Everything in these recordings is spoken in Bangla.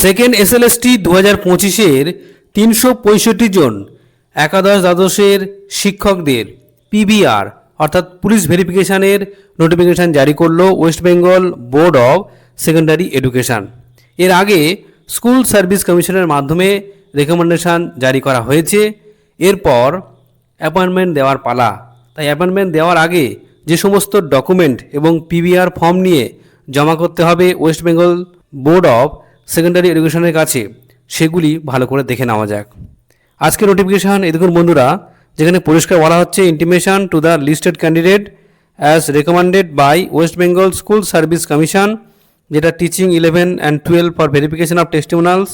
সেকেন্ড এসএলএসটি 2025-এর 365 জন একাদশ দ্বাদশের শিক্ষকদের পিবিআর অর্থাৎ পুলিশ ভেরিফিকেশানের নোটিফিকেশান জারি করলো West Bengal board of secondary education. এর আগে স্কুল সার্ভিস কমিশনের মাধ্যমে রেকমেন্ডেশান জারি করা হয়েছে। এরপর অ্যাপয়েন্টমেন্ট দেওয়ার পালা। তাই অ্যাপয়েন্টমেন্ট দেওয়ার আগে যে সমস্ত ডকুমেন্ট এবং পিবিআর ফর্ম নিয়ে জমা করতে হবে West Bengal board of secondary এডুকেশনের কাছে, সেগুলি ভালো করে দেখে নেওয়া যাক। আজকের নোটিফিকেশান এই দেখুন বন্ধুরা, যেখানে পরিষ্কার বলা হচ্ছে intimation to the listed candidate as recommended by West Bengal school service commission, যেটা teaching 11 and 12 for verification of testimonials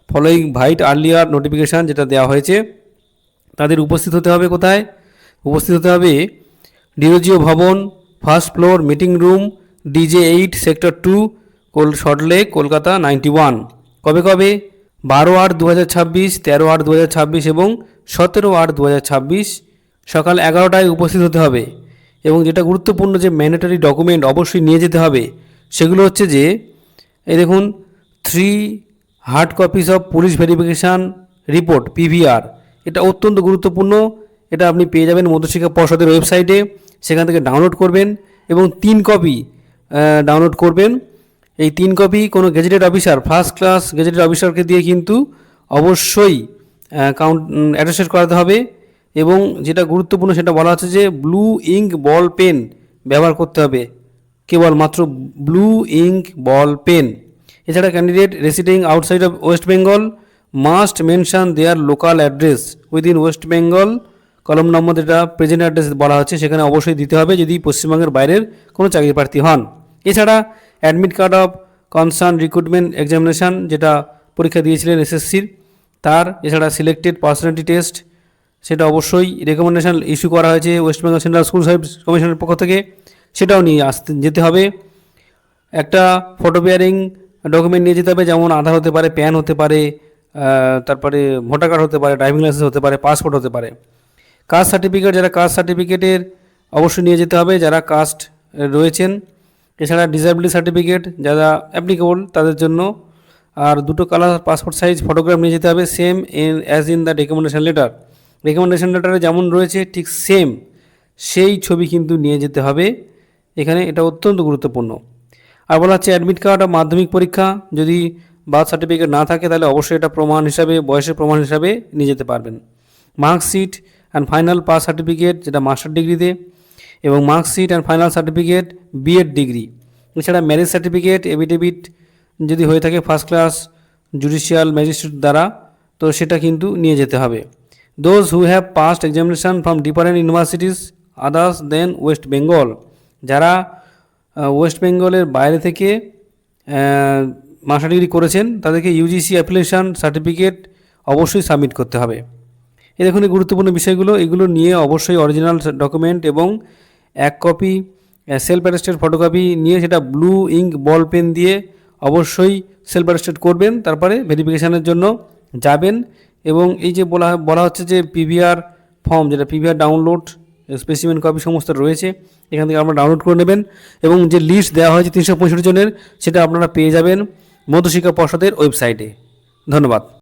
following vide earlier notification যেটা দেওয়া হয়েছে। তাদের উপস্থিত হতে হবে কোথায়? উপস্থিত হতে হবে ডিওজিও ভবন, first floor, meeting room, DJ8 sector 2, Salt Lake, Kolkata 91। কবে কবে? 12/8/2026, 13/8/2026 এবং 17/8/2026 সকাল 11টায় উপস্থিত হতে হবে। এবং যেটা গুরুত্বপূর্ণ যে ম্যান্ডেটরি ডকুমেন্ট অবশ্যই নিয়ে যেতে হবে, সেগুলো হচ্ছে যে এই দেখুন 3 hard copies of police verification report PVR. এটা অত্যন্ত গুরুত্বপূর্ণ। এটা আপনি পেয়ে যাবেন মধ্যশিক্ষা পর্ষদের ওয়েবসাইটে, সেখান থেকে ডাউনলোড করবেন এবং 3 কপি ডাউনলোড করবেন। এই 3 কপি কোনো gazetted officer, first class gazetted অফিসারকে দিয়ে কিন্তু অবশ্যই অ্যাটাস্টেড করাতে হবে। এবং যেটা গুরুত্বপূর্ণ সেটা বলা হচ্ছে যে ব্লু ইঙ্ক বল পেন ব্যবহার করতে হবে, কেবলমাত্র ব্লু ইঙ্ক বল পেন। এছাড়া candidate residing outside of West Bengal must mention there local address within West Bengal. কলম নম্বর যেটা প্রেজেন্ট অ্যাড্রেস বলা হচ্ছে সেখানে অবশ্যই দিতে হবে যদি পশ্চিমবঙ্গের বাইরের কোনো চাকরি প্রার্থী হন। এছাড়া admit card of concern recruitment examination যেটা পরীক্ষা দিয়েছিলেন এসএসসির তার, এছাড়া সিলেক্টেড পার্সোনালিটি টেস্ট সেটা অবশ্যই রেকমেন্ডেশন ইস্যু করা হয়েছে West Bengal central school service কমিশনের পক্ষ থেকে, সেটাও নিয়ে যেতে হবে। একটা ফটো পিয়ারিং ডকুমেন্ট নিয়ে যেতে হবে, যেমন আধার হতে পারে, প্যান হতে পারে, তারপরে ভোটার কার্ড হতে পারে, ড্রাইভিং লাইসেন্স হতে পারে, পাসপোর্ট হতে পারে। কাস্ট সার্টিফিকেট, যারা কাস্ট সার্টিফিকেটের অবশ্যই নিয়ে যেতে হবে যারা কাস্ট রয়েছেন। এছাড়া ডিসেবিলিটি সার্টিফিকেট যারা অ্যাপ্লিকেবল তাদের জন্য। আর 2 কালার পাসপোর্ট সাইজ ফটোগ্রাফ নিয়ে যেতে হবে, same as in the recommendation letter. Recommendation লেটারে যেমন রয়েছে ঠিক সেম সেই ছবি কিন্তু নিয়ে যেতে হবে এখানে, এটা অত্যন্ত গুরুত্বপূর্ণ। আর বলা হচ্ছে অ্যাডমিট কার্ড আর মাধ্যমিক পরীক্ষা, যদি বার্থ সার্টিফিকেট না থাকে তাহলে অবশ্যই এটা প্রমাণ হিসাবে, বয়সের প্রমাণ হিসাবে নিয়ে যেতে পারবেন। Marksheet and final pass certificate যেটা মাস্টার ডিগ্রিতে, এবং marksheet and final certificate BEd degree. এছাড়া ম্যারেজ সার্টিফিকেট, এফিডেভিট যদি হয়ে থাকে ফার্স্ট ক্লাস জুডিশিয়াল ম্যাজিস্ট্রেট দ্বারা, তো সেটা কিন্তু নিয়ে যেতে হবে। Those who have passed examination from different universities others than West Bengal, যারা ওয়েস্ট বেঙ্গলের বাইরে থেকে মাস্টার ডিগ্রি করেছেন তাদেরকে ইউজিসি অ্যাপ্লিকেশান সার্টিফিকেট অবশ্যই সাবমিট করতে হবে। এই দেখুন এই গুরুত্বপূর্ণ বিষয়গুলো, এগুলো নিয়ে অবশ্যই অরিজিনাল ডকুমেন্ট এবং 1 কপি সেলফ অ্যাটেস্টেড ফটোকপি নিয়ে সেটা ব্লু ইঙ্ক বল পেন দিয়ে অবশ্যই সেলফ অ্যাটেস্টেড করবেন, তারপরে ভেরিফিকেশানের জন্য যাবেন। এবং এই যে বলা হচ্ছে যে পিভিআর ফর্ম, যেটা পিভিআর ডাউনলোড স্পেসিমেন কপি সমস্ত রয়েছে, এখান থেকে আপনারা ডাউনলোড করে নেবেন। এবং যে লিস্ট দেওয়া হয়েছে 365 জনের, সেটা আপনারা পেয়ে যাবেন মধ্যশিক্ষা পর্ষদের ওয়েবসাইটে। ধন্যবাদ।